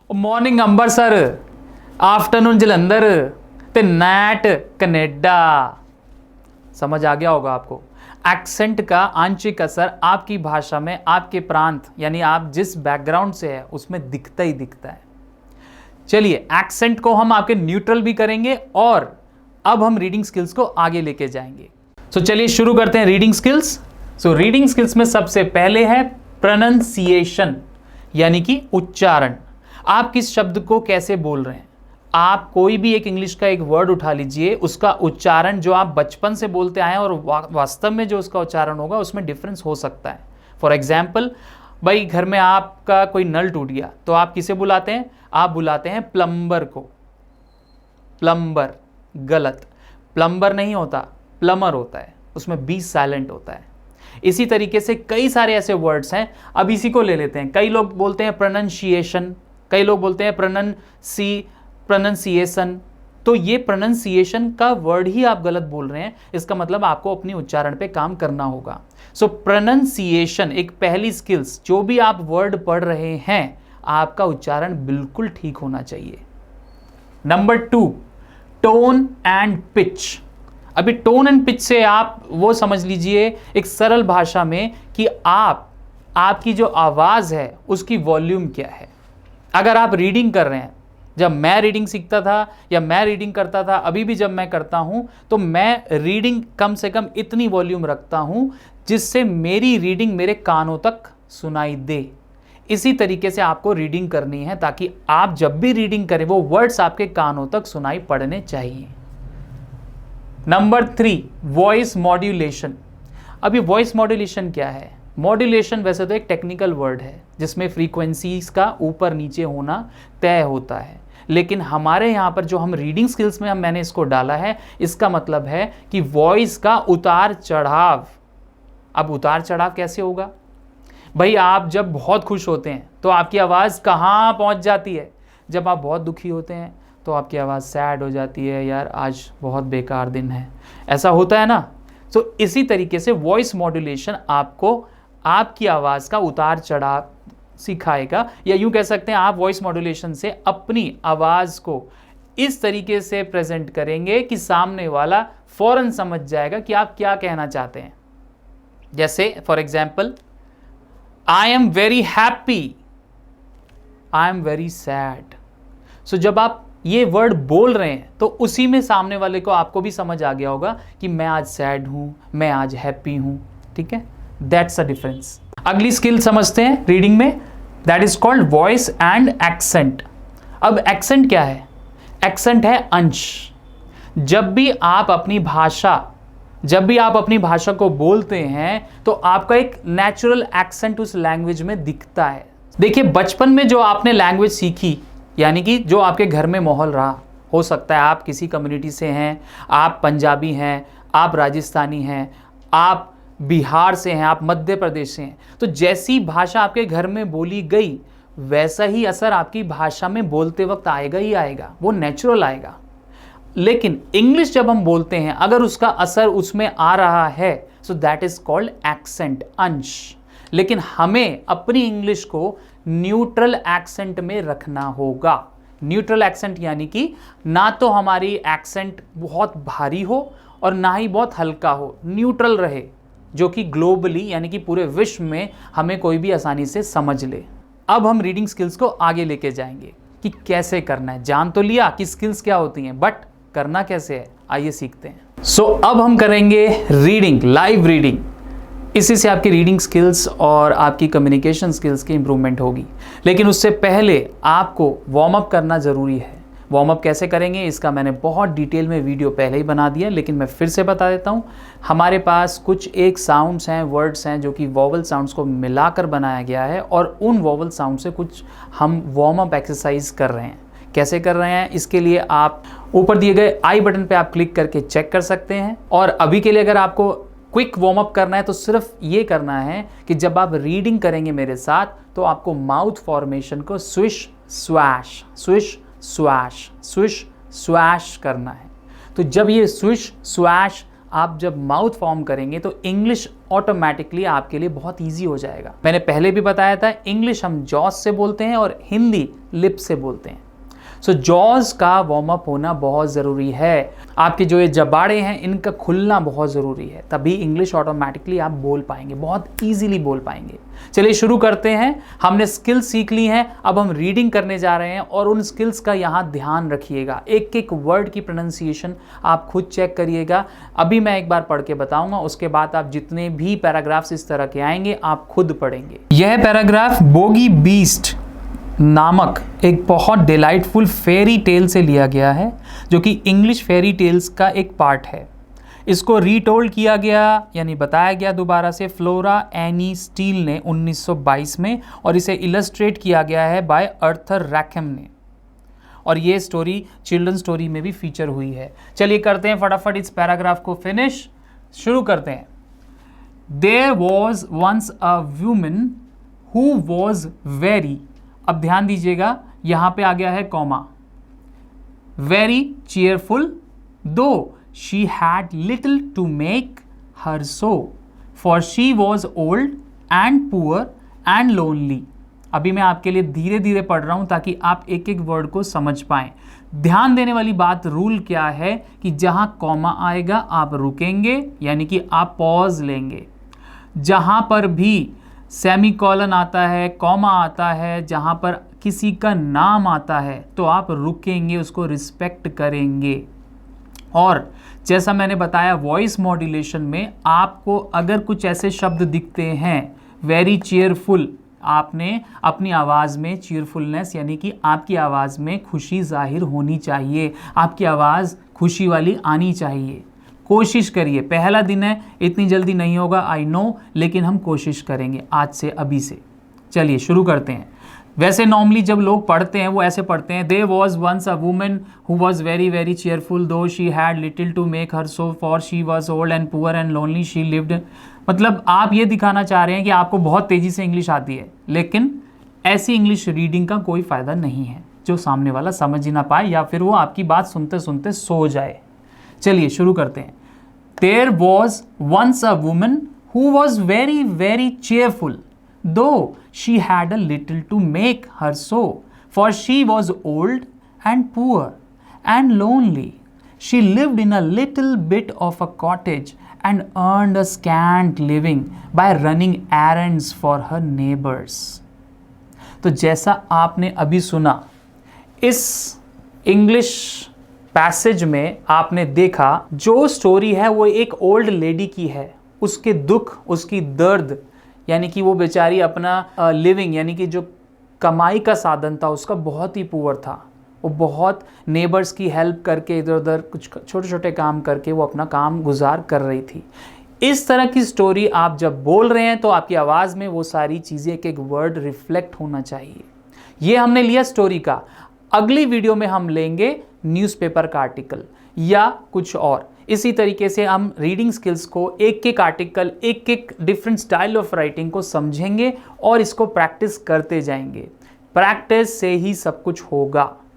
Morning Ambarsar, afternoon Jalandhar ते night Canada. समझ आ गया होगा आपको। एक्सेंट का आंशिक असर आपकी भाषा में आपके प्रांत यानी आप जिस बैकग्राउंड से है उसमें दिखता ही दिखता है। चलिए एक्सेंट को हम आपके न्यूट्रल भी करेंगे और अब हम रीडिंग स्किल्स को आगे लेके जाएंगे। चलिए शुरू करते हैं रीडिंग स्किल्स। रीडिंग स्किल्स में सबसे पहले है प्रोनंसिएशन यानी कि उच्चारण। आप किस शब्द को कैसे बोल रहे हैं। आप कोई भी एक इंग्लिश का एक वर्ड उठा लीजिए, उसका उच्चारण जो आप बचपन से बोलते आए हैं और वास्तव में जो उसका उच्चारण होगा उसमें डिफरेंस हो सकता है। फॉर एग्जाम्पल, भाई घर में आपका कोई नल टूट गया तो आप किसे बुलाते हैं? आप बुलाते हैं प्लम्बर को। प्लम्बर गलत, प्लम्बर नहीं होता, प्लमर होता है, उसमें बी साइलेंट होता है। इसी तरीके से कई सारे ऐसे वर्ड्स हैं। अब इसी को ले लेते हैं। कई लोग बोलते हैं प्रोनंशिएशन, कई लोग बोलते हैं प्रोनंसिएशन। तो ये प्रोनंसिएशन का वर्ड ही आप गलत बोल रहे हैं, इसका मतलब आपको अपनी उच्चारण पे काम करना होगा। प्रोनंसिएशन एक पहली स्किल्स, जो भी आप वर्ड पढ़ रहे हैं आपका उच्चारण बिल्कुल ठीक होना चाहिए। Number 2, tone and pitch. अभी टोन एंड पिच से आप वो समझ लीजिए एक सरल भाषा में कि आपकी जो आवाज है उसकी वॉल्यूम क्या है। अगर आप रीडिंग कर रहे हैं, जब मैं रीडिंग सीखता था या मैं रीडिंग करता था, अभी भी जब मैं करता हूं तो मैं रीडिंग कम से कम इतनी वॉल्यूम रखता हूं जिससे मेरी रीडिंग मेरे कानों तक सुनाई दे। इसी तरीके से आपको रीडिंग करनी है ताकि आप जब भी रीडिंग करें वो वर्ड्स आपके कानों तक सुनाई पड़ने चाहिए। Number 3, voice modulation. अभी वॉइस मॉड्यूलेशन क्या है? मॉड्यूलेशन वैसे तो एक टेक्निकल वर्ड है जिसमें फ्रीक्वेंसीज का ऊपर नीचे होना तय होता है, लेकिन हमारे यहाँ पर जो हम रीडिंग स्किल्स में मैंने इसको डाला है, इसका मतलब है कि वॉइस का उतार चढ़ाव। अब उतार चढ़ाव कैसे होगा? भाई आप जब बहुत खुश होते हैं तो आपकी आवाज़ कहाँ पहुँच जाती है? जब आप बहुत दुखी होते हैं तो आपकी आवाज़ सैड हो जाती है, यार आज बहुत बेकार दिन है, ऐसा होता है ना। तो इसी तरीके से वॉइस मॉड्यूलेशन आपको आपकी आवाज़ का उतार चढ़ाव सिखाएगा, या यूं कह सकते हैं आप वॉइस मॉड्यूलेशन से अपनी आवाज़ को इस तरीके से प्रेजेंट करेंगे कि सामने वाला फौरन समझ जाएगा कि आप क्या कहना चाहते हैं। जैसे for example, I am very happy, I am very sad. So जब आप ये वर्ड बोल रहे हैं तो उसी में सामने वाले को आपको भी समझ आ गया होगा कि मैं आज सैड हूं, मैं आज हैप्पी हूं। ठीक है, दैट्स अ डिफरेंस। अगली स्किल समझते हैं रीडिंग में, that is called voice and accent. अब एक्सेंट क्या है? एक्सेंट है अंश। जब भी आप अपनी भाषा को बोलते हैं तो आपका एक नेचुरल एक्सेंट उस लैंग्वेज में दिखता है। देखिए बचपन में जो आपने लैंग्वेज सीखी, यानी कि जो आपके घर में माहौल रहा, हो सकता है आप किसी कम्युनिटी से हैं, आप पंजाबी हैं, आप राजस्थानी हैं, आप बिहार से हैं, आप मध्य प्रदेश से हैं, तो जैसी भाषा आपके घर में बोली गई वैसा ही असर आपकी भाषा में बोलते वक्त आएगा ही आएगा, वो नेचुरल आएगा। लेकिन इंग्लिश जब हम बोलते हैं अगर उसका असर उसमें आ रहा है so that is called accent, अंश। लेकिन हमें अपनी इंग्लिश को न्यूट्रल एक्सेंट में रखना होगा। न्यूट्रल एक्सेंट यानी कि ना तो हमारी एक्सेंट बहुत भारी हो और ना ही बहुत हल्का हो, न्यूट्रल रहे, जो कि ग्लोबली यानी कि पूरे विश्व में हमें कोई भी आसानी से समझ ले। अब हम रीडिंग स्किल्स को आगे लेके जाएंगे कि कैसे करना है। जान तो लिया कि स्किल्स क्या होती हैं, बट करना कैसे है, आइए सीखते हैं। अब हम करेंगे रीडिंग, लाइव रीडिंग। इसी से आपकी रीडिंग स्किल्स और आपकी कम्युनिकेशन स्किल्स की इंप्रूवमेंट होगी। लेकिन उससे पहले आपको वार्म अप करना ज़रूरी है। वार्म अप कैसे करेंगे इसका मैंने बहुत डिटेल में वीडियो पहले ही बना दिया, लेकिन मैं फिर से बता देता हूँ। हमारे पास कुछ एक साउंड्स हैं, वर्ड्स हैं जो कि वॉवल साउंड्स को मिलाकर बनाया गया है और उन वॉवल साउंड से कुछ हम वार्म अप एक्सरसाइज कर रहे हैं। कैसे कर रहे हैं इसके लिए आप ऊपर दिए गए आई बटन पे आप क्लिक करके चेक कर सकते हैं। और अभी के लिए अगर आपको क्विक वार्म अप करना है तो सिर्फ ये करना है कि जब आप रीडिंग करेंगे मेरे साथ तो आपको माउथ फॉर्मेशन को swish swash, swish swash, swish swash करना है। तो जब ये स्विश स्वैश आप जब माउथ फॉर्म करेंगे तो इंग्लिश ऑटोमेटिकली आपके लिए बहुत ईजी हो जाएगा। मैंने पहले भी बताया था, इंग्लिश हम जॉस से बोलते हैं और हिंदी लिप से बोलते हैं। सो जॉज का वार्म अप होना बहुत ज़रूरी है। आपके जो ये जबाड़े हैं इनका खुलना बहुत ज़रूरी है, तभी इंग्लिश ऑटोमेटिकली आप बोल पाएंगे, बहुत ईजीली बोल पाएंगे। चलिए शुरू करते हैं। हमने स्किल्स सीख ली हैं, अब हम रीडिंग करने जा रहे हैं और उन स्किल्स का यहाँ ध्यान रखिएगा। एक एक वर्ड की प्रोनाउंसिएशन आप खुद चेक करिएगा। अभी मैं एक बार पढ़ के बताऊंगा, उसके बाद आप जितने भी पैराग्राफ्स इस तरह के आएंगे आप खुद पढ़ेंगे। यह पैराग्राफ बोगी बीस्ट नामक एक बहुत डिलाइटफुल फेरी टेल से लिया गया है, जो कि इंग्लिश फेरी टेल्स का एक पार्ट है। इसको रीटोल्ड किया गया यानी बताया गया दोबारा से फ्लोरा एनी स्टील ने 1922 में, और इसे इलस्ट्रेट किया गया है बाय अर्थर रैकम ने। और ये स्टोरी चिल्ड्रन स्टोरी में भी फीचर हुई है। चलिए करते हैं फटाफट इस पैराग्राफ को फिनिश, शुरू करते हैं। There was once a woman who was very, अब ध्यान दीजिएगा यहां पे आ गया है comma, very cheerful though she had little to make her so, for she was old and poor and lonely. अभी मैं आपके लिए धीरे धीरे पढ़ रहा हूं ताकि आप एक एक वर्ड को समझ पाएं। ध्यान देने वाली बात, रूल क्या है कि जहां कॉमा आएगा आप रुकेंगे, यानी कि आप पॉज लेंगे। जहां पर भी सेमीकोलन आता है, कॉमा आता है, जहां पर किसी का नाम आता है तो आप रुकेंगे, उसको रिस्पेक्ट करेंगे। और जैसा मैंने बताया वॉइस मॉड्यूलेशन में, आपको अगर कुछ ऐसे शब्द दिखते हैं वेरी चीयरफुल, आपने अपनी आवाज़ में चीयरफुलनेस यानी कि आपकी आवाज़ में खुशी जाहिर होनी चाहिए, आपकी आवाज़ खुशी वाली आनी चाहिए। कोशिश करिए, पहला दिन है, इतनी जल्दी नहीं होगा आई नो, लेकिन हम कोशिश करेंगे आज से, अभी से। चलिए शुरू करते हैं। वैसे नॉर्मली जब लोग पढ़ते हैं वो ऐसे पढ़ते हैं, there was once a woman who was very very cheerful though she had little to make her so, for she was old and poor and lonely she lived. मतलब आप ये दिखाना चाह रहे हैं कि आपको बहुत तेज़ी से इंग्लिश आती है, लेकिन ऐसी इंग्लिश रीडिंग का कोई फ़ायदा नहीं है जो सामने वाला समझ ही ना पाए या फिर वो आपकी बात सुनते सुनते सो जाए। चलिए शुरू करते हैं। There was once a woman who was very very cheerful, though she had a little to make her so, for she was old and poor and lonely. She lived in a little bit of a cottage and earned a scant living by running errands for her neighbors. तो जैसा आपने अभी सुना, इस English passage में आपने देखा जो स्टोरी है वो एक ओल्ड लेडी की है। उसके दुख, उसकी दर्द, यानी कि वो बेचारी अपना लिविंग यानी कि जो कमाई का साधन था उसका बहुत ही पुअर था। वो बहुत नेबर्स की हेल्प करके इधर उधर कुछ छोटे छोटे काम करके वो अपना काम गुजार कर रही थी। इस तरह की स्टोरी आप जब बोल रहे हैं तो आपकी आवाज़ में वो सारी चीज़ें एक एक वर्ड रिफ्लेक्ट होना चाहिए। ये हमने लिया स्टोरी का। अगली वीडियो में हम लेंगे न्यूज़पेपर का आर्टिकल या कुछ और। इसी तरीके से हम रीडिंग स्किल्स को एक एक आर्टिकल, एक एक डिफरेंट स्टाइल ऑफ राइटिंग को समझेंगे और इसको प्रैक्टिस करते जाएंगे। प्रैक्टिस से ही सब कुछ होगा।